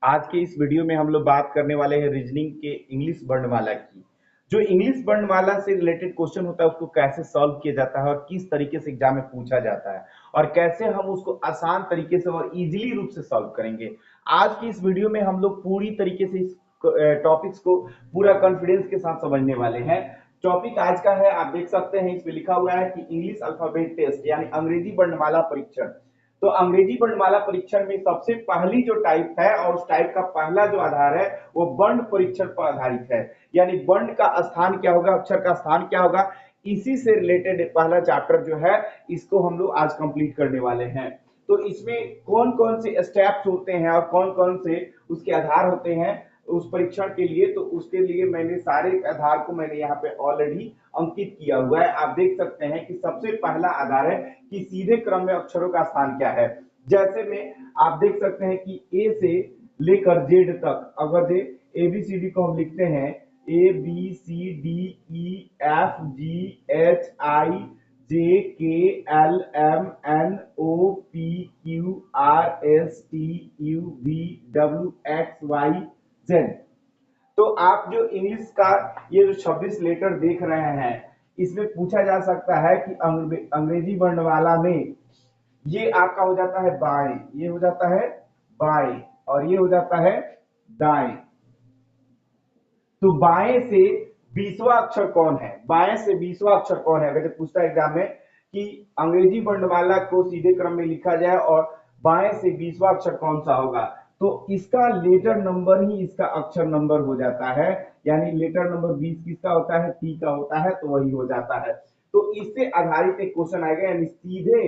आज के इस वीडियो में हम लोग बात करने वाले हैं रीजनिंग के इंग्लिश वर्णमाला की। जो इंग्लिश वर्णमाला से रिलेटेड क्वेश्चन होता है उसको कैसे सॉल्व किया जाता है और किस तरीके से एग्जाम में पूछा जाता है और कैसे हम उसको आसान तरीके से और इजीली रूप से सॉल्व करेंगे। आज की इस वीडियो में हम लोग पूरी तरीके से इस टॉपिक्स को पूरा कॉन्फिडेंस के साथ समझने वाले हैं। टॉपिक आज का है, आप देख सकते हैं इसमें लिखा हुआ है कि इंग्लिश अल्फाबेट टेस्ट यानी अंग्रेजी वर्णमाला परीक्षण। तो अंग्रेजी वर्णमाला परीक्षण में सबसे पहली जो टाइप है और उस टाइप का पहला जो आधार है वो वर्ण परीक्षण पर आधारित है। यानी वर्ण का स्थान क्या होगा, अक्षर का स्थान क्या होगा, इसी से रिलेटेड पहला चैप्टर जो है इसको हम लोग आज कंप्लीट करने वाले हैं। तो इसमें कौन कौन से स्टेप्स होते हैं और कौन कौन से उसके आधार होते हैं उस परीक्षण के लिए, तो उसके लिए मैंने सारे आधार को मैंने यहाँ पे ऑलरेडी अंकित किया हुआ है। आप देख सकते हैं कि सबसे पहला आधार है कि सीधे क्रम में अक्षरों का स्थान क्या है। जैसे में आप देख सकते हैं कि ए से लेकर जेड तक, अगर जे एबीसीडी को हम लिखते हैं A B C D E F G H I J K L M N O P Q R S T U V W X Y Z. तो आप जो इंग्लिश का ये जो 26 लेटर देख रहे हैं इसमें पूछा जा सकता है कि अंग्रेजी वर्णमाला में ये आपका हो जाता है बाएं, ये हो जाता है बाएं और ये हो जाता है दाएं। तो बाएं से 20वां अक्षर कौन है, बाएं से 20वां अक्षर कौन है, अगर पूछता है एग्जाम में कि अंग्रेजी वर्णमाला को सीधे क्रम में लिखा जाए और बाएं से 20वां अक्षर कौन सा होगा, तो इसका लेटर नंबर ही इसका अक्षर नंबर हो जाता है। यानी लेटर नंबर 20 किसका होता है, टी का होता है, तो वही हो जाता है। तो इससे आधारित एक क्वेश्चन आएगा, यानी सीधे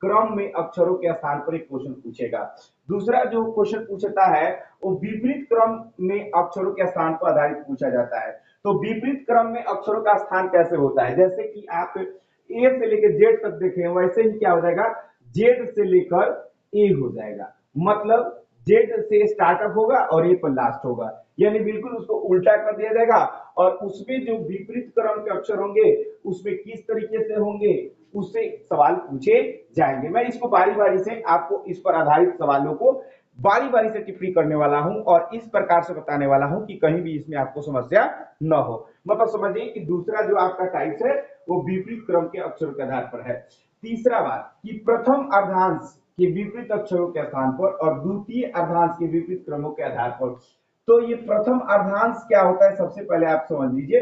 क्रम में अक्षरों के स्थान पर एक क्वेश्चन पूछेगा। दूसरा जो क्वेश्चन पूछता है वो विपरीत क्रम में अक्षरों के स्थान पर आधारित पूछा जाता है। तो विपरीत क्रम में अक्षरों का स्थान कैसे होता है, जैसे कि आप ए से लेकर जेड तक देखें वैसे ही क्या हो जाएगा, जेड से लेकर ए हो जाएगा। मतलब जेड से स्टार्टअप होगा और ए पर लास्ट होगा, यानी बिल्कुल उसको उल्टा कर दिया जाएगा। और उसमें जो विपरीत क्रम के अक्षर होंगे उसमें किस तरीके से होंगे उससे सवाल पूछे जाएंगे। मैं इसको बारी बारी से आपको इस पर आधारित सवालों को बारी बारी से टिप्पणी करने वाला हूं और इस प्रकार से बताने वाला हूं कि कहीं भी इसमें आपको समस्या न हो। मतलब समझिए कि दूसरा जो आपका टाइप है वो विपरीत क्रम के अक्षरों के आधार पर है। तीसरा बात कि प्रथम अर्धांश के विपरीत अक्षरों के स्थान पर और द्वितीय अर्धांश के विपरीत क्रमों के आधार पर। तो ये प्रथम अर्धांश क्या होता है, सबसे पहले आप समझ लीजिए।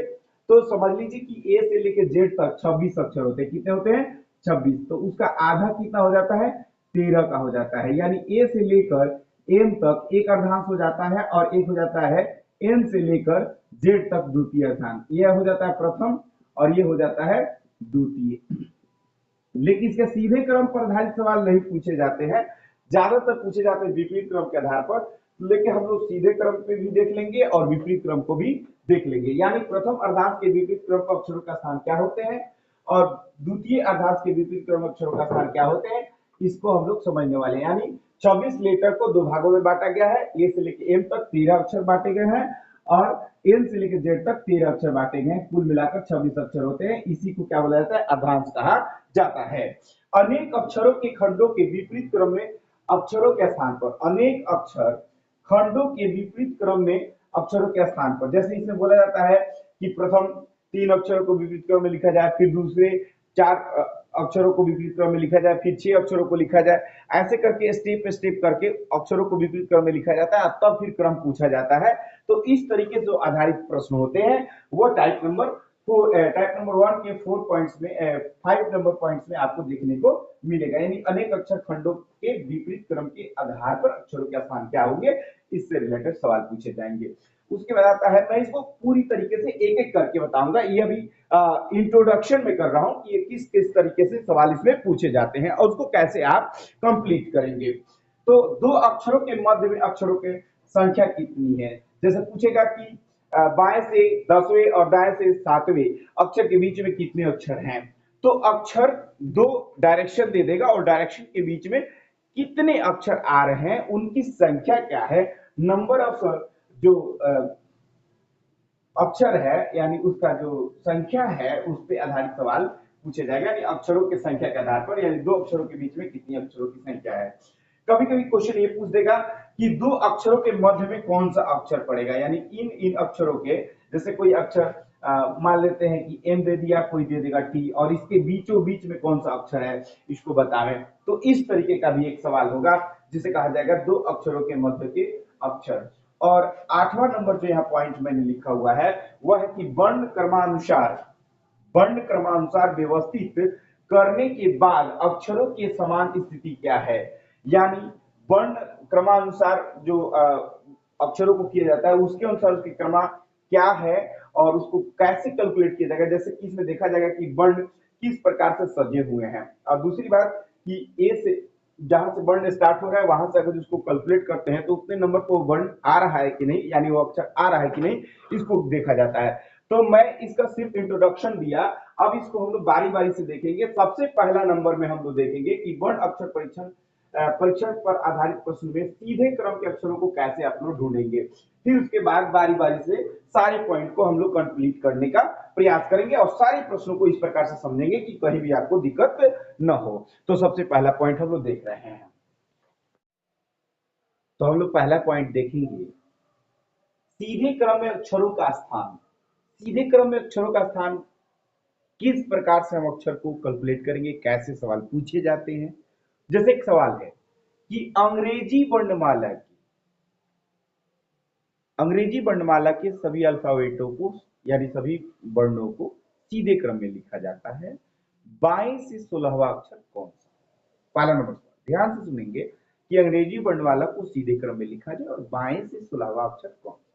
तो समझ लीजिए कि ए से लेकर जेड तक 26 अक्षर होते हैं। कितने होते हैं, 26। तो उसका आधा कितना हो जाता है, 13 का हो जाता है। यानी ए से लेकर एम तक एक अर्धांश हो जाता है और एक हो जाता है एन से लेकर जेड तक द्वितीय अर्धांश। यह हो जाता है प्रथम और ये हो जाता है द्वितीय। लेकिन इसके सीधे क्रम पर आधारित सवाल नहीं पूछे जाते हैं, ज्यादातर पूछे जाते हैं विपरीत क्रम के आधार पर। लेकिन हम लोग सीधे क्रम पे भी देख लेंगे और विपरीत क्रम को भी देख लेंगे। यानी प्रथम अर्धांश के विपरीत क्रम पर अक्षरों का स्थान क्या होते हैं और द्वितीय अर्धांश के विपरीत क्रम अक्षरों का स्थान क्या होते हैं, इसको हम लोग समझने वाले हैं। यानी 24 लेटर को दो भागों में बांटा गया है, ए से लेकर एम तक 13 अक्षर बांटे गए हैं और एन से लेकर जेड तक 13 अक्षर बांटे गए हैं। कुल मिलाकर 26 अक्षर होते हैं। इसी को क्या बोला जाता है, अर्धांश कहा जाता है। अनेक अक्षरों के खंडों के विपरीत क्रम में अक्षरों के स्थान पर, अनेक अक्षर खंडों के विपरीत क्रम में अक्षरों के स्थान पर, जैसे इसमें बोला जाता है कि प्रथम 3 अक्षरों को विपरीत क्रम में लिखा जाए, फिर दूसरे 4 अक्षरों को विपरीत क्रम में लिखा जाए, फिर 6 अक्षरों को लिखा जाए। ऐसे करके स्टेप स्टेप करके अक्षरों को विपरीत क्रम में लिखा जाता है, तब फिर क्रम पूछा जाता है। तो इस तरीके से जो आधारित प्रश्न होते हैं वो टाइप नंबर 1 के 4 पॉइंट्स में 5 नंबर पॉइंट्स में आपको देखने को मिलेगा। यानी अनेक अक्षर खंडों के विपरीत क्रम के आधार पर अक्षरों के स्थान क्या होंगे, इससे रिलेटेड सवाल पूछे जाएंगे। उसके बाद आता है, मैं इसको पूरी तरीके से एक एक करके बताऊंगा। ये अभी इंट्रोडक्शन में कर रहा हूं कि ये किस किस तरीके से सवाल इसमें पूछे जाते हैं और उसको कैसे आप कंप्लीट करेंगे। तो दो अक्षरों के मध्य में अक्षरों की संख्या कितनी है, जैसे पूछेगा कि बाएं से 10वें और दाएं से 7वें अक्षर के बीच में कितने अक्षर हैं। तो अक्षर दो डायरेक्शन दे देगा और डायरेक्शन के बीच में कितने अक्षर आ रहे हैं उनकी संख्या क्या है, नंबर ऑफ जो अक्षर है यानी उसका जो संख्या है उस पर आधारित सवाल पूछे जाएगा। यानी अक्षरों की संख्या के आधार पर, यानी दो अक्षरों के बीच में कितनी अक्षरों की संख्या है। कभी कभी क्वेश्चन ये पूछ देगा कि दो अक्षरों के मध्य में कौन सा अक्षर पड़ेगा, यानी इन इन अक्षरों के, जैसे कोई अक्षर मान लेते हैं कि एम दे दिया, कोई दे देगा टी, और इसके बीचों बीच में कौन सा अक्षर है इसको बतावें। तो इस तरीके का भी एक सवाल होगा जिसे कहा जाएगा दो अक्षरों के मध्य के अक्षर। और 8वां नंबर जो यहाँ पॉइंट मैंने लिखा हुआ है वह है कि वर्ण क्रमानुसार व्यवस्थित करने के बाद अक्षरों की समान स्थिति क्या है। यानी वर्ण क्रमानुसार जो अक्षरों को किया जाता है उसके अनुसार उसकी क्रमा क्या है और उसको कैसे कैलकुलेट किया जाएगा। जैसे कि इसमें देखा जाएगा कि वर्ण किस प्रकार से सजे हुए हैं। और दूसरी बात कि ए से जहां से वर्ण स्टार्ट हो रहा है वहां से अगर उसको कैलकुलेट करते हैं तो उतने नंबर को वर्ण आ रहा है कि नहीं, यानी वो अक्षर आ रहा है कि नहीं, इसको देखा जाता है। तो मैं इसका सिर्फ इंट्रोडक्शन दिया, अब इसको हम लोग बारी बारी से देखेंगे। सबसे पहला नंबर में हम लोग देखेंगे कि वर्ण अक्षर परीक्षण पर आधारित प्रश्न में सीधे क्रम के अक्षरों को कैसे आप लोग ढूंढेंगे। फिर उसके बाद बारी बारी से सारे पॉइंट को हम लोग कंप्लीट करने का प्रयास करेंगे और सारे प्रश्नों को इस प्रकार से समझेंगे कि कहीं भी आपको दिक्कत न हो। तो सबसे पहला पॉइंट हम लोग देख रहे हैं। तो हम लोग पहला पॉइंट देखेंगे, सीधे क्रम में अक्षरों का स्थान। सीधे क्रम में अक्षरों का स्थान किस प्रकार से हम अक्षर को कैलकुलेट करेंगे, कैसे सवाल पूछे जाते हैं। जैसे एक सवाल है कि अंग्रेजी वर्णमाला के सभी अल्फाबेटों को यानी सभी वर्णों को सीधे क्रम में लिखा जाता है, बाएं से 16वां अक्षर कौन सा। पहला नंबर सवाल ध्यान से सुनेंगे कि अंग्रेजी वर्णमाला को सीधे क्रम में लिखा जाए और बाएं से 16वां अक्षर कौन सा,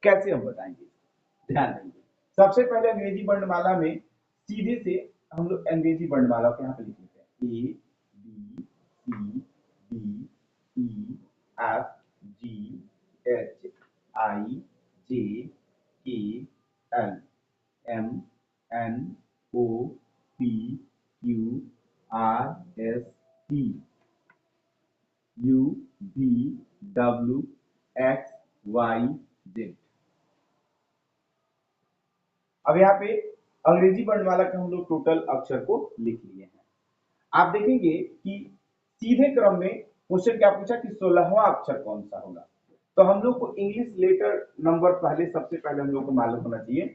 कैसे हम बताएंगे, ध्यान देंगे। सबसे पहले अंग्रेजी वर्णमाला में सीधे से हम लोग अंग्रेजी वर्णमाला को यहाँ पे लिख लेते हैं, A B C D E F G H I J K L M N O P Q R S T U V W X Y Z. अब यहाँ पे अंग्रेजी वर्णमाला के हम लोग टोटल अक्षर को लिख लिए हैं। आप देखेंगे कि सीधे क्रम में क्वेश्चन क्या पूछा कि 16वां अक्षर कौन सा होगा। तो हम लोग को इंग्लिश लेटर नंबर पहले सबसे पहले हम लोग को मालूम होना चाहिए।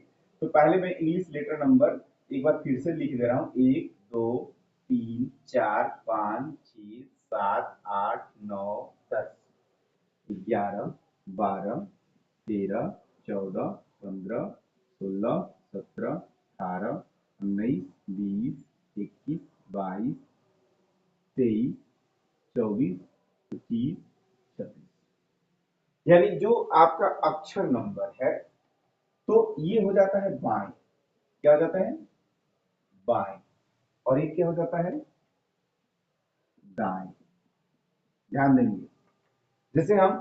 तो पहले मैं इंग्लिश लेटर नंबर एक बार फिर से लिख दे रहा हूँ, 1 2 3 4 5 6 7 8 9 10 11 12 13 14 15 16 17 18 19 20 21 22 23 24 25 26, यानी जो आपका अक्षर नंबर है तो ये हो जाता है बाएं। क्या हो जाता है? बाएं। और ये क्या हो जाता है? दाएं। ध्यान देंगे, जैसे हम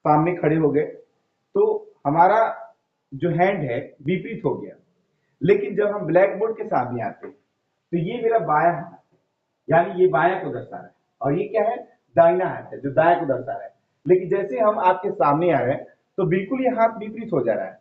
सामने खड़े हो गए तो हमारा जो हैंड है विपरीत हो गया, लेकिन जब हम ब्लैक बोर्ड के सामने आते हैं तो ये मेरा बायां हाथ है, यानी ये बायां को दर्शा रहा है, और ये क्या है? दाहिना हाथ है जो दाएं को दर्शा रहा है। लेकिन जैसे हम आपके सामने आ रहे हैं तो बिल्कुल ये हाथ विपरीत हो जा रहा है,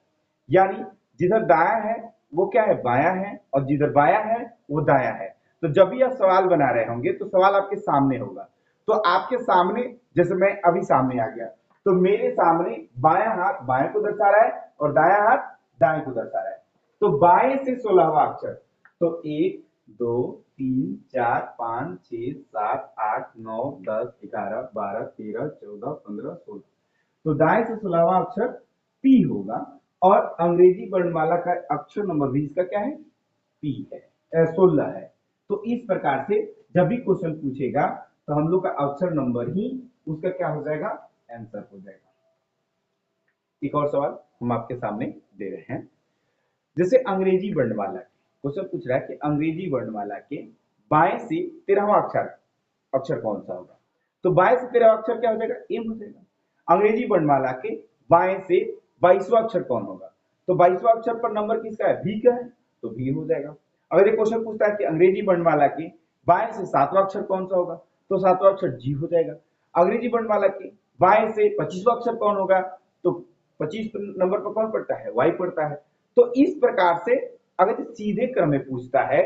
यानी जिधर दाया है वो क्या है? बायां है, और जिधर बायां है वो दायां है। तो जब भी आप सवाल बना रहे होंगे तो सवाल आपके सामने होगा। तो आपके सामने, जैसे मैं अभी सामने आ गया तो मेरे सामने बायां हाथ बाएं को दर्शा रहा है और दायां हाथ दाएं को दर्शा रहा है। तो बाएं से 16वां अक्षर, तो 1 2 3 4 5 6 7 8 9 10 11 12 13 14 15 16, तो दाएं से 16वां अक्षर पी होगा। और अंग्रेजी वर्णमाला का अक्षर नंबर भी इसका क्या है? पी है, 16 है। तो इस प्रकार से जब भी क्वेश्चन पूछेगा तो हम लोग का अक्षर नंबर ही उसका क्या हो जाएगा? आंसर हो जाएगा। एक और सवाल हम आपके सामने दे रहे हैं, जैसे अंग्रेजी वर्णमाला क्वेश्चन पूछ रहा है कि अंग्रेजी वर्णमाला के बाएं से 13वां अक्षर कौन सा होगा। तो बाएं से 13वां अक्षर क्या हो जाएगा? एम हो जाएगा। अंग्रेजी वर्णमाला के बाएं से 22वां अक्षर कौन होगा? तो 22वां अक्षर पर नंबर किसका है? भी का है, तो भी हो जाएगा। अगर ये क्वेश्चन पूछता है कि अंग्रेजी वर्णमाला के बाएं से 7वां अक्षर कौन सा होगा, तो 7वां अक्षर जी हो जाएगा। अंग्रेजी वर्णमाला के बाएं से 25वां अक्षर कौन होगा, तो 25 नंबर पर कौन पड़ता है? वाई पड़ता है। तो इस प्रकार से अगर सीधे क्रम में पूछता है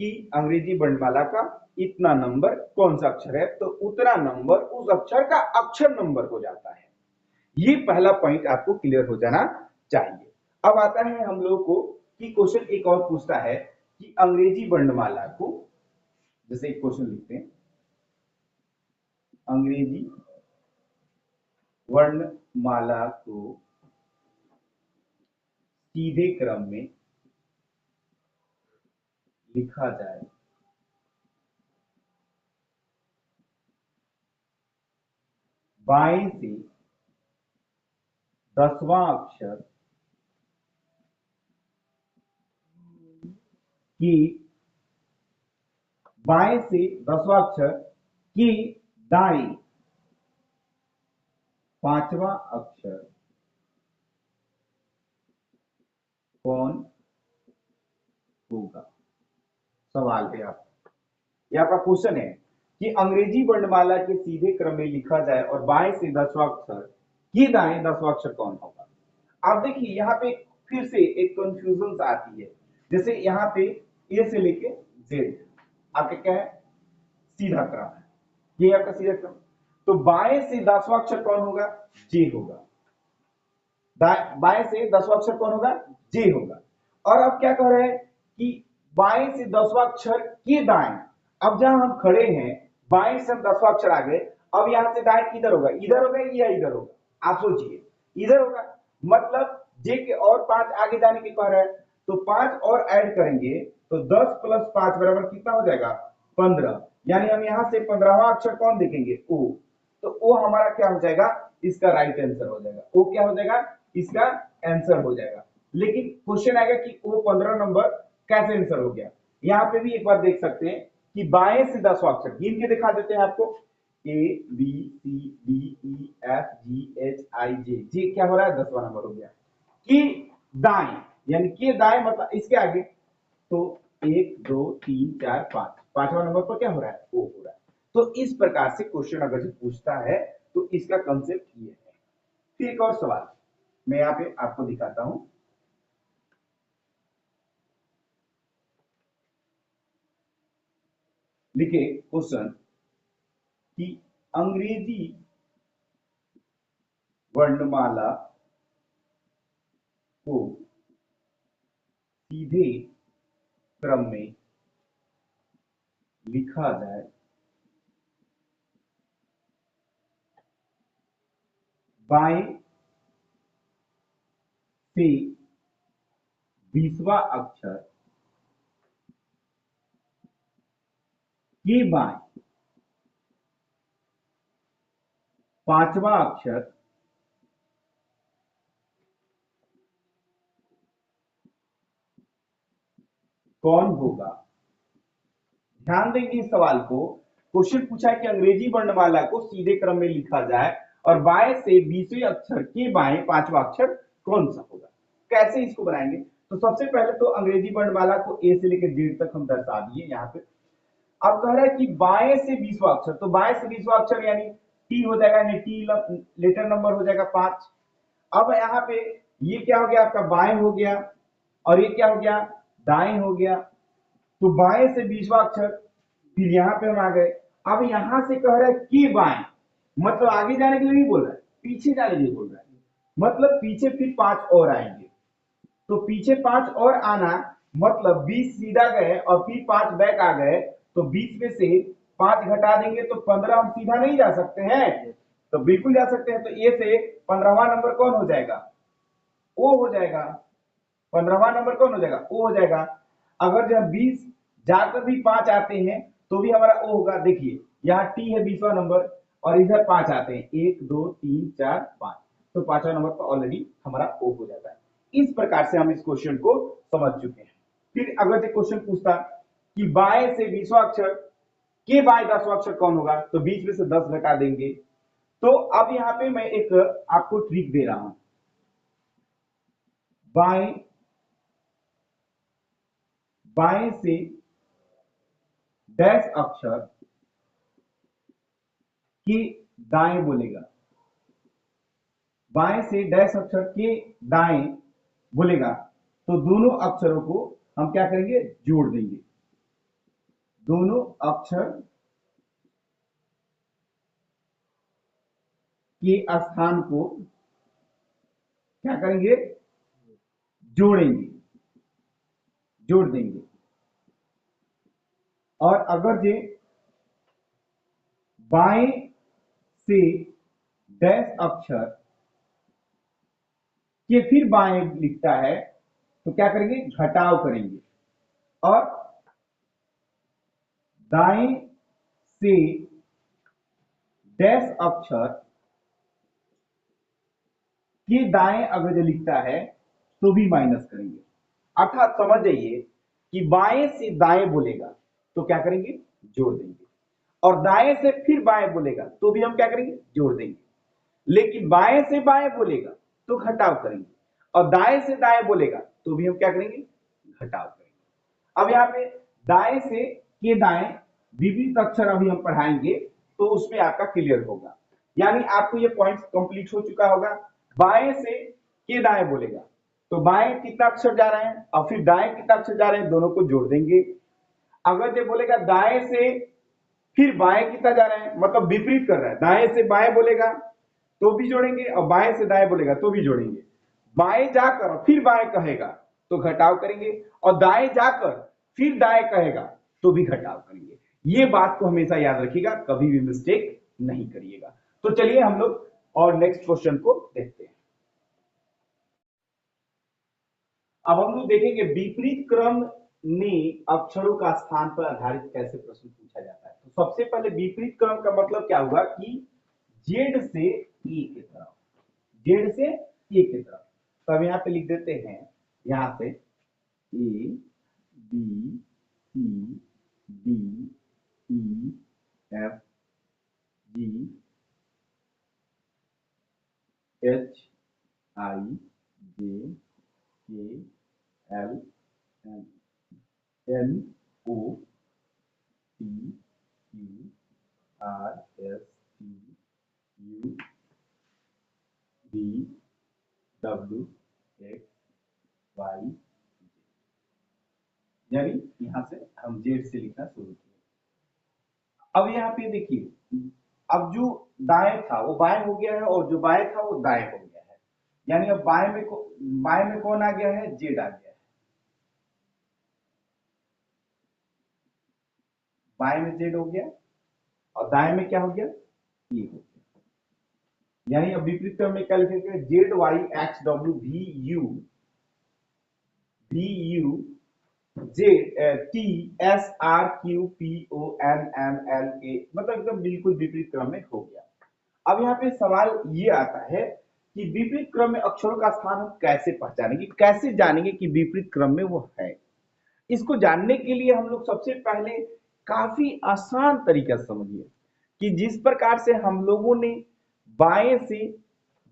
कि अंग्रेजी वर्णमाला का इतना नंबर कौन सा अक्षर है, तो उतना नंबर उस अक्षर का अक्षर नंबर हो जाता है। ये पहला पॉइंट आपको क्लियर हो जाना चाहिए। अब आता है हम लोग को कि क्वेश्चन एक और पूछता है कि अंग्रेजी वर्णमाला को, जैसे एक क्वेश्चन लिखते हैं, अंग्रेजी वर्णमाला को सीधे क्रम में लिखा जाए, बाएं से 10वां अक्षर की, बाएं से 10वां अक्षर की दाएं 5वां अक्षर कौन होगा। सवाल है आप, यह आपका क्वेश्चन है कि अंग्रेजी वर्णमाला के सीधे क्रम में लिखा जाए और बाएं से 10वां अक्षर की दाएं 10वां अक्षर कौन होगा। आप देखिए यहाँ पे फिर से एक कंफ्यूजन आती है, जैसे यहाँ पे ए से लेके जेड आपके क्या है, सीधा क्रम है, ये आपका सीधा क्रम। तो बाएं से 10वां अक्षर कौन होगा, जे होगा। बाएं से 10वां अक्षर कौन होगा, जे होगा। और अब क्या कह रहे हैं कि बाएं से 10वां अक्षर के दाएं, अब जहां हम खड़े हैं बाएं से हम 10वां अक्षर आ गए, अब यहां से दाएं किधर होगा, इधर होगा या इधर होगा, आप सोचिए, इधर होगा। मतलब जे के और 5 आगे जाने की कह रहा है, तो 5 और ऐड करेंगे तो 10 प्लस 5 बराबर कितना हो जाएगा, 15। यानी हम यहां से 15वां अक्षर कौन देखेंगे, ओ। तो ओ हमारा क्या हो जाएगा, इसका राइट आंसर हो जाएगा। ओ क्या हो जाएगा, इसका आंसर हो जाएगा। लेकिन क्वेश्चन आएगा कि ओ 15 नंबर कैसे आंसर हो गया। यहां पे भी एक बार देख सकते हैं कि बाएं से 10वां अक्षर गिन के दिखा देते हैं आपको, A B C D E F G H I J, J क्या हो रहा है, 10वां नंबर हो गया। कि दाएं, यानी कि दाएं मतलब इसके आगे, तो 1 2 3 4 5, 5वां नंबर पर क्या हो रहा है, ओ हो रहा है। तो इस प्रकार से क्वेश्चन अगर जो पूछता है तो इसका कंसेप्ट ये है। फिर एक और सवाल मैं यहाँ पे आपको दिखाता हूं, लिखे क्वेश्चन कि अंग्रेजी वर्णमाला को सीधे क्रम में लिखा जाए, बाएं से 20वां अक्षर के बाएं 5वां अक्षर कौन होगा। ध्यान देंगे इस सवाल को, क्वेश्चन पूछा है कि अंग्रेजी वर्णमाला को सीधे क्रम में लिखा जाए और बाएं से 20वें अक्षर के बाएं 5वां अक्षर कौन सा होगा। कैसे इसको बनाएंगे, तो सबसे पहले तो अंग्रेजी वर्णमाला को ए से लेकर जेड तक हम दर्शा दिए यहाँ पे। अब कह रहा है कि बाएं से 20वां अक्षर, तो बाएं से 20वां अक्षर यानी टी हो जाएगा, यानी टी लेटर नंबर हो जाएगा 5। अब यहाँ पे ये क्या हो गया, आपका बाएं हो गया, और ये क्या हो गया, दाएं हो गया। तो बाएं से 20वां अक्षर, फिर यहां पे हम आ गए। अब यहां से कह रहा है कि बाएं, मतलब आगे जाने के लिए नहीं बोल रहा है, पीछे जाने के लिए बोल रहा है। मतलब पीछे फिर 5 और आएंगे, तो पीछे 5 और आना मतलब 20 सीधा गए और फिर 5 बैक आ गए, तो 20 में से 5 घटा देंगे तो 15 हम सीधा नहीं जा सकते हैं, तो बिल्कुल जा सकते हैं। तो ए से 15वां नंबर कौन हो जाएगा, ओ हो जाएगा। 15वां नंबर कौन हो जाएगा, ओ हो जाएगा। अगर जब 20 जाकर भी 5 आते हैं तो भी हमारा ओ होगा। देखिए यहाँ टी है 20वां नंबर और इधर 5 आते हैं, 1 2 3 4 5, तो 5वां नंबर पर ऑलरेडी हमारा ओ हो जाता है। इस प्रकार से हम इस क्वेश्चन को समझ चुके हैं। फिर अगर जो क्वेश्चन पूछता कि बाएं से 20वां अक्षर के बाएं 10वां अक्षर कौन होगा, तो 20 में से 10 घटा देंगे। तो अब यहाँ पे मैं एक आपको ट्रिक दे रहा हूं, बाएं बाएं से डैश अक्षर के दाएं बोलेगा, बाएं से डैश अक्षर के दाएं बोलेगा, तो दोनों अक्षरों को हम क्या करेंगे, जोड़ देंगे। दोनों अक्षर के स्थान को क्या करेंगे, जोड़ेंगे, जोड़ देंगे। और अगर जे बाएं से डैश अक्षर के फिर बाएं लिखता है तो क्या करेंगे, घटाव करेंगे। और दाएं से डैश अक्षर के दाएं अगर जो लिखता है तो भी माइनस करेंगे। अर्थात समझ जाइए कि बाएं से दाएं बोलेगा तो क्या करेंगे, जोड़ देंगे। और दाएं से फिर बाएं बोलेगा तो भी हम क्या करेंगे, जोड़ देंगे। लेकिन बाएं से बाएं बोलेगा तो घटाव करेंगे, और दाएं से दाएं बोलेगा तो भी हम क्या करेंगे, घटाव करेंगे। अब यहाँ पे दाएं से के दाएं विपरीत अक्षर अभी हम पढ़ाएंगे तो उसमें आपका क्लियर होगा। यानी आपको ये पॉइंट कंप्लीट हो चुका होगा। बाएं से के दाएं बोलेगा तो बाएं कितना अक्षर जा रहे हैं और फिर दाएं कितना अक्षर जा रहे हैं, दोनों को जोड़ देंगे। अगर ये बोलेगा दाएं से फिर बाएं कितना जा रहे हैं, मतलब विपरीत कर रहा है, दाएं से बाएं बोलेगा तो भी जोड़ेंगे और बाएं से दाएं बोलेगा तो भी जोड़ेंगे। बाएं जाकर फिर बाएं कहेगा तो घटाव करेंगे, और दाएं जाकर फिर दाएं कहेगा तो भी घटाव करेंगे। ये बात को हमेशा याद रखिएगा, कभी भी मिस्टेक नहीं करिएगा। तो चलिए हम लोग और नेक्स्ट क्वेश्चन को देखते हैं। अब हम लोग देखेंगे विपरीत क्रम में अक्षरों का स्थान पर आधारित कैसे प्रश्न पूछा जाता है। तो सबसे पहले विपरीत क्रम का मतलब क्या हुआ कि जेड से ए की तरफ, जेड से ए की तरफ। तो अब यहाँ पे लिख देते हैं, यहां से A B C D E F G H I J K L M N O P Q R S T U V W X Y, यानी यहां से हम जेड से लिखना शुरू किए। अब यहाँ पे देखिए, अब जो दाएं था वो बाएं हो गया है और जो बाएं था वो दाएं हो गया है। यानी अब बाएं में कौन आ गया है, जेड आ गया है। बाएं में जेड हो गया और दाएं में क्या हो गया, ये हो गया। यानी अब विपरीत क्रम में क्या लिखेंगे, Z Y X W V U Z T S R Q P O N M L A, मतलब एकदम बिल्कुल विपरीत क्रम में हो गया। अब यहाँ पे सवाल ये आता है कि विपरीत क्रम में अक्षरों का स्थान हम कैसे पहचानेंगे, कैसे जानेंगे कि विपरीत क्रम में वो है। इसको जानने के लिए हम लोग सबसे पहले काफी आसान तरीका समझिए कि जिस प्रकार से हम लोगों ने बाएं से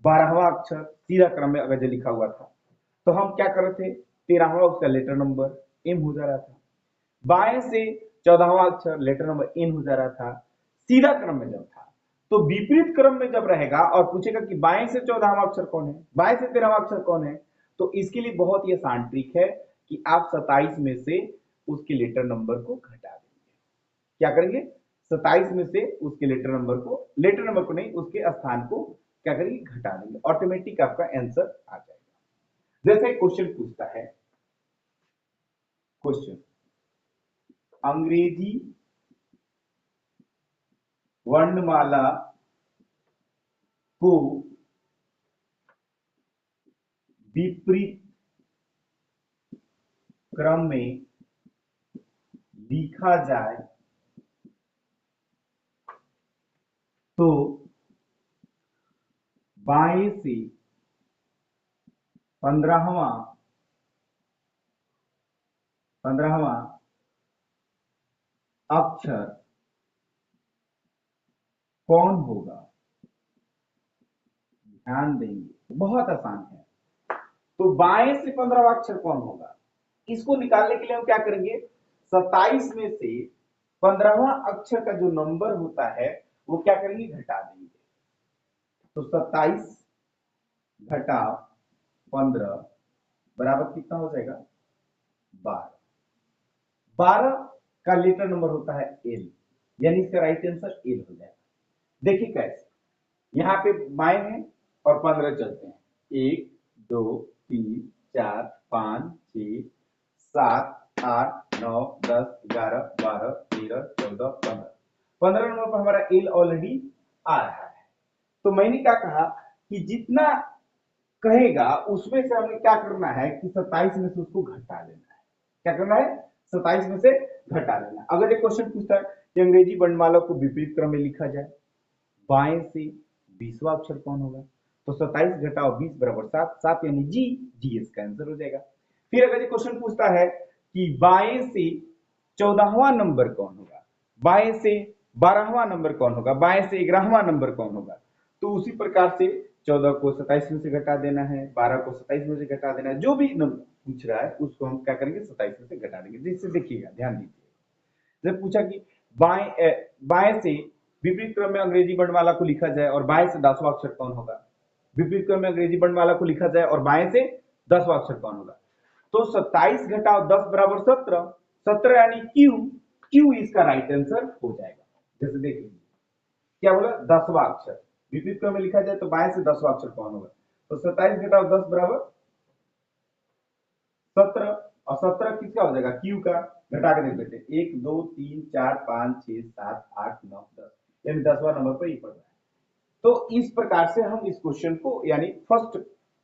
12वां अक्षर सीधा क्रम में अगर जो लिखा हुआ था तो हम क्या कर रहे थे, 13वां उसका लेटर नंबर एम हो जा रहा था। बाएं से 14वां अक्षर लेटर नंबर एन हो जा रहा था सीधा क्रम में जब था। तो विपरीत क्रम में जब रहेगा और पूछेगा कि बाएं से 14वां अक्षर कौन है, बाएं से 13वां अक्षर कौन है, तो इसके लिए बहुत ही आसान ट्रिक है कि आप 27 में से उसके लेटर नंबर को घटा देंगे। क्या करेंगे, 27 में से उसके लेटर नंबर को नहीं, उसके स्थान को क्या करेंगे, घटा देंगे। ऑटोमेटिक आपका आंसर आ जाएगा। जैसे क्वेश्चन पूछता है, क्वेश्चन अंग्रेजी वर्णमाला को विपरीत क्रम में लिखा जाए तो बाएं से 15वां अक्षर कौन होगा। ध्यान देंगे, बहुत आसान है। तो बाएं से 15वां अक्षर कौन होगा, इसको निकालने के लिए हम क्या करेंगे, 27 में से 15वां अक्षर का जो नंबर होता है वो क्या करेंगे, घटा देंगे। तो 27 घटा 15 बराबर कितना हो जाएगा, 12। 12 का लेटर नंबर होता है एल, यानी इसका राइट आंसर एल हो जाएगा। देखिए कैसे, यहाँ पे बाएं है और 15 चलते हैं, 1 2 3 4 5 6 7 8 9 10 11 12 13 14 15 15 नंबर पर हमारा एल ऑलरेडी आ रहा है। तो मैंने क्या कहा कि जितना कहेगा उसमें से हमें क्या करना है कि 27 में से उसको घटा लेना है। क्या करना है? 27 में से घटा लेना है। अगर एक क्वेश्चन पूछता है कि अंग्रेजी वर्णमाला को विपरीत क्रम में लिखा जाए, बाएं से 20वां अक्षर कौन होगा? तो 27 घटाओ 20 बराबर 7, 7 यानी जी, जी इसका आंसर हो जाएगा। फिर अगर ये क्वेश्चन पूछता है कि बाएं से 14वां नंबर कौन होगा, बाएं से 12वां नंबर कौन होगा, बाएं से 11वां नंबर कौन होगा, तो उसी प्रकार से 14 को 27 में से घटा देना है, 12 को 27 में से घटा देना है, जो भी नंबर पूछ रहा है उसको हम क्या करेंगे 27 में से घटा देंगे। जिससे देखिएगा, ध्यान दीजिए, जब पूछा कि बाएं बाएं से विपरीत क्रम में अंग्रेजी वर्णमाला को लिखा जाए और बाएं से 10वां अक्षर कौन होगा, विपरीत क्रम में अंग्रेजी वर्णमाला को लिखा जाए और बाएं से 10वां अक्षर कौन होगा, तो 27 घटाओ 10 बराबर 17, 17 यानी क्यू, क्यू इसका राइट आंसर हो जाएगा। जैसे देखिए क्या बोला, 10वां अक्षर विपरीत क्रम में लिखा जाए तो बाएं से 10वां अक्षर कौन होगा, तो 27 घटाओ 10 बराबर 17, और 17 किसका हो जाएगा, क्यू का। घटा के देख लेते हैं, 1 2 3 4 5 6 7 8 9 10, यानी 10वां नंबर पर ही पड़ रहा है। तो इस प्रकार से हम इस क्वेश्चन को यानी फर्स्ट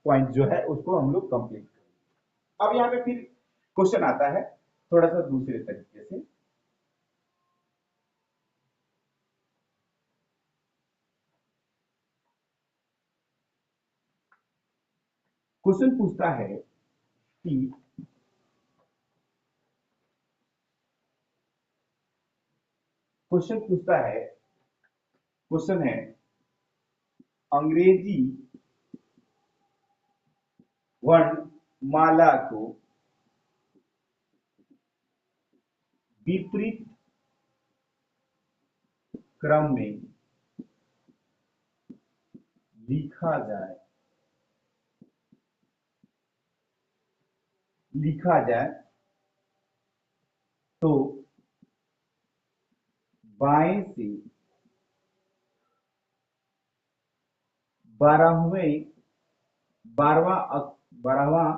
पॉइंट जो है उसको हम लोग कंप्लीट करेंगे। अब यहाँ पे फिर क्वेश्चन आता है थोड़ा सा दूसरे तरीके से। क्वेश्चन पूछता है कि क्वेश्चन पूछता है क्वेश्चन है अंग्रेजी वर्णमाला को विपरीत क्रम में लिखा जाए, लिखा जाए तो बाएं से 12वें 12वां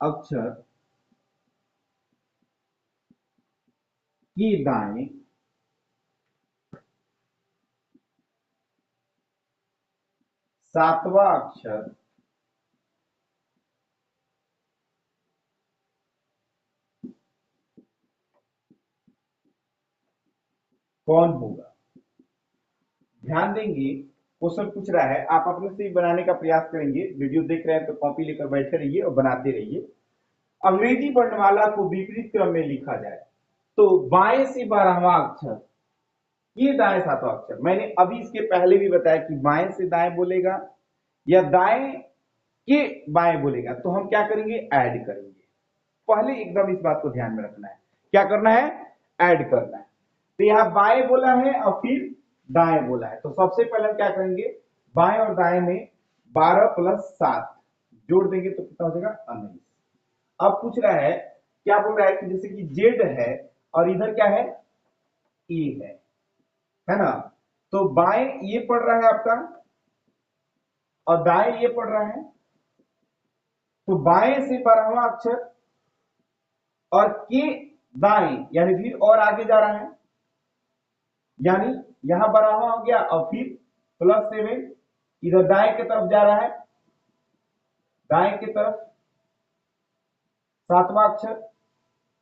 अक्षर के दाएं 7वां अक्षर कौन होगा। ध्यान देंगे, क्वेश्चन पूछ रहा है, आप अपने से ही बनाने का प्रयास करेंगे, वीडियो देख रहे हैं तो कॉपी लेकर बैठे रहिए और बनाते रहिए। अंग्रेजी वर्णमाला को विपरीत क्रम में लिखा जाए तो बाएं से 12वां अक्षर, ये दाएं 7वां अक्षर, मैंने अभी इसके पहले भी बताया कि बाएं से दाएं बोलेगा या दाएं के बाएं बोलेगा तो हम क्या करेंगे, ऐड करेंगे। पहले एकदम इस बात को ध्यान में रखना है, क्या करना है, ऐड करना है। तो यहां बाएं बोला है और फिर दाएं बोला है, तो सबसे पहले हम क्या करेंगे, बाएं और दाएं में 12 प्लस 7 जोड़ देंगे तो कितना हो जाएगा, 19। अब पूछ रहा है, क्या बोल रहा है कि जैसे कि जेड है और इधर क्या है, ए है ना, तो बाएं ये पड़ रहा है आपका और दाएं ये पड़ रहा है, तो बाएं से 12वां अक्षर और के दाएं यानी फिर और आगे जा रहा है, यानी यहां 12वां हो गया और फिर +7 इधर दाएं की तरफ जा रहा है, दाएं की तरफ 7वां अक्षर,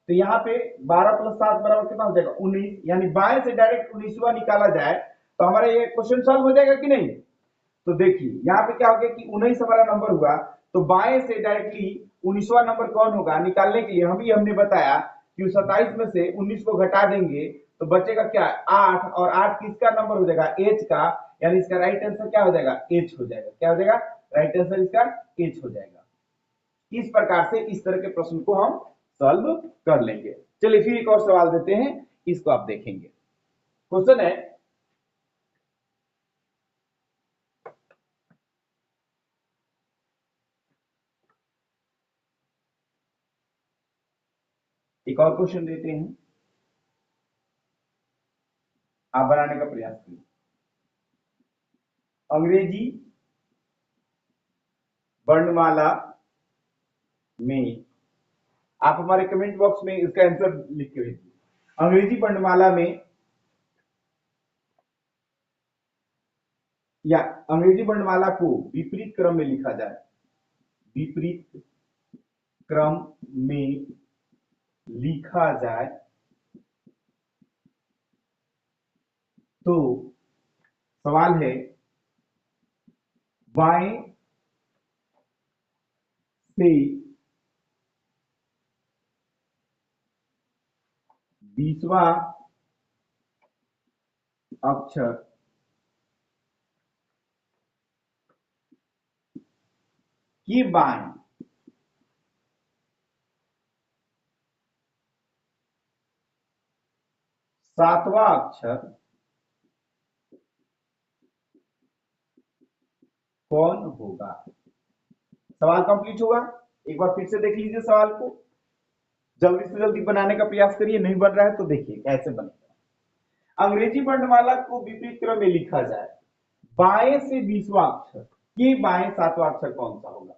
तो यहाँ पे 12 + 7 बराबर कितना हो जाएगा, 19, यानी बाएं से डायरेक्ट 19वां निकाला जाए तो हमारा ये क्वेश्चन सॉल्व हो जाएगा कि नहीं। तो देखिए यहाँ पे क्या हो गया कि 19 हमारा नंबर हुआ, तो बाएं से डायरेक्टली 19वां नंबर कौन होगा निकालने के लिए हमने बताया कि 27 में से 19 को घटा देंगे तो बचेगा क्या, 8, और 8 किसका नंबर हो जाएगा, एच का, यानी इसका राइट आंसर क्या हो जाएगा, एच हो जाएगा। क्या हो जाएगा, राइट आंसर इसका एच हो जाएगा। इस प्रकार से इस तरह के प्रश्न को हम सॉल्व कर लेंगे। चलिए फिर एक और सवाल देते हैं, इसको आप देखेंगे। क्वेश्चन है, एक और क्वेश्चन देते हैं, आप बनाने का प्रयास करिए। अंग्रेजी वर्णमाला में, आप हमारे कमेंट बॉक्स में इसका आंसर लिख के भेजिए। अंग्रेजी वर्णमाला में या अंग्रेजी वर्णमाला को विपरीत क्रम में लिखा जाए, विपरीत क्रम में लिखा जाए तो सवाल है बाएं से 20वां अक्षर के बाएं 7वां अक्षर कौन होगा। सवाल कंप्लीट हुआ। एक बार फिर से देख लीजिए सवाल को, जल्दी से जल्दी बनाने का प्रयास करिए, नहीं बन रहा है तो देखिए कैसे बनेगा। अंग्रेजी वर्णमाला को विपरीत क्रम में लिखा जाए, बाएं से 20वां अक्षर के बाएं 7वां अक्षर कौन सा होगा।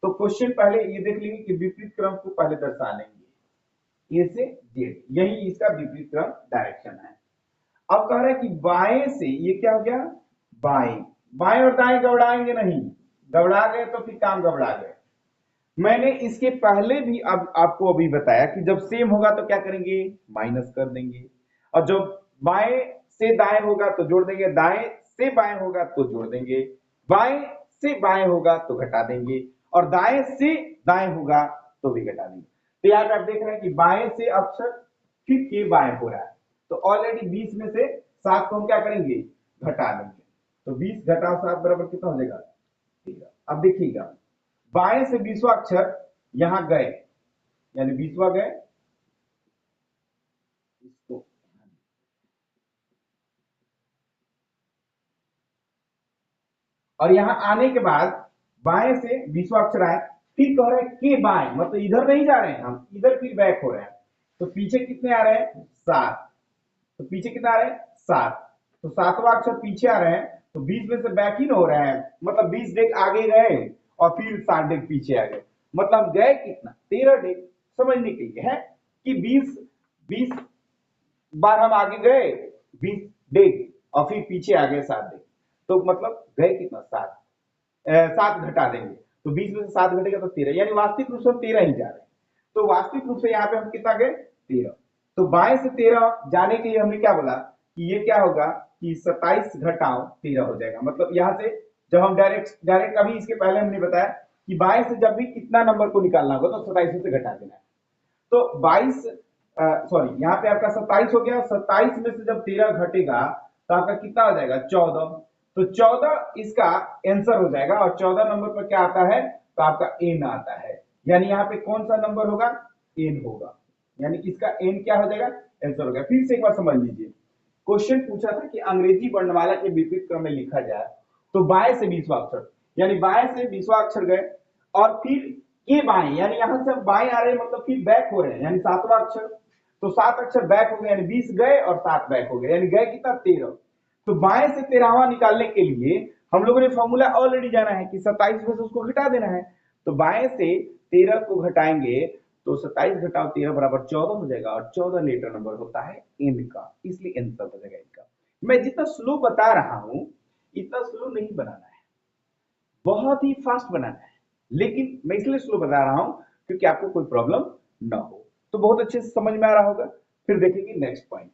तो क्वेश्चन पहले ये देख लीजिए कि विपरीत क्रम को पहले दर्शा लेंगे, ए से जेड, यही इसका विपरीत क्रम डायरेक्शन है। अब कह रहा है कि बाएं से, ये क्या हो गया, बाएं, बाएं और दाएं गबड़ाएंगे नहीं, गबड़ा गए तो फिर काम गबड़ा गए। मैंने इसके पहले भी अब आपको अभी बताया कि जब सेम होगा तो क्या करेंगे, माइनस कर देंगे, और जब बाएं से दाएं होगा तो जोड़ देंगे, दाएं से बाएं होगा तो जोड़ देंगे, बाएं से बाएं होगा तो घटा देंगे, और दाएं से दाएं होगा तो भी घटा देंगे। तो यहाँ पे आप देख रहे हैं कि बाएं से अक्षर फिर के बाएं हो रहा है, तो ऑलरेडी 20 में से 7 को हम क्या करेंगे, घटा देंगे। तो 20 घटाओ 7 बराबर कितना हो जाएगा, 13। अब देखिएगा, बाएं से 20वां अक्षर यहां गए, यानी 20वां गए, इसको और यहां आने के बाद बाएं से 20वां अक्षर आए, फिर कह रहे हैं के बाएं, मतलब इधर नहीं जा रहे हैं हम, इधर फिर बैक हो रहे हैं। तो पीछे कितने आ रहे हैं, 7, तो पीछे कितना आ रहे हैं, 7, तो 7वां अक्षर पीछे आ रहे हैं, तो 20 में से बैक ही ना हो रहे हैं, मतलब 20 डेग आगे गए और फिर 7 डेग पीछे आ गए, मतलब गए कितना, 13 डेग। समझने के लिए है कि 20 बार हम आगे गए 20 डेग और फिर पीछे आ गए 7 डेग, तो मतलब गए कितना, 7, 7 घटा देंगे, तो 20 में से 7 घटेगा तो 13, यानी वास्तविक रूप से हम 13 ही जा रहे हैं। तो वास्तविक रूप से यहाँ पे हम कितना गए, 13। तो बाएं से 13 जाने के लिए हमने क्या बोला कि ये क्या होगा कि 27 घटाओ 13 हो जाएगा। मतलब यहाँ से जब हम डायरेक्ट अभी इसके पहले हमने बताया कि बाएं से जब भी कितना नंबर को निकालना होगा तो 27 से घटा देना है। तो 22 सॉरी यहाँ पे आपका 27 हो गया, 27 में से जब 13 घटेगा तो आपका कितना हो जाएगा, 14। तो 14 इसका आंसर हो जाएगा, और 14 नंबर पर क्या आता है, तो आपका एन आता है, यानी यहाँ पे कौन सा नंबर होगा, एन होगा, यानी इसका एन क्या हो जाएगा, आंसर हो गया। फिर से एक बार समझ लीजिए, क्वेश्चन पूछा था कि अंग्रेजी वर्णमाला के विपरीत क्रम में लिखा जाए, तो बाएं से 20वां अक्षर, यानी बाएं से 20वां अक्षर गए और फिर ये बाएं, यानी यहां से बाएं आ रहे हैं, मतलब फिर बैक हो रहे हैं, यानी 7वां अक्षर, तो 7 अक्षर बैक हो गए, यानी 20 गए और 7 बैक हो गए, यानी गए कितना, 13। तो बाएं से 13वां निकालने के लिए हम लोगों ने फॉर्मूला ऑलरेडी जाना है कि 27 में से उसको घटा देना है, तो बाएं से 13 को घटाएंगे तो 27 घटाओ 13 बराबर 14 हो जाएगा, और 14 लेटर नंबर होता है एन का, इसलिए आंसर हो जाएगा इनका। मैं जितना स्लो बता रहा हूं इतना स्लो नहीं बनाना है, बहुत ही फास्ट बनाना है, लेकिन मैं इसलिए स्लो बता रहा हूं क्योंकि आपको कोई प्रॉब्लम ना हो। तो बहुत अच्छे से समझ में आ रहा होगा। फिर देखेंगे नेक्स्ट पॉइंट।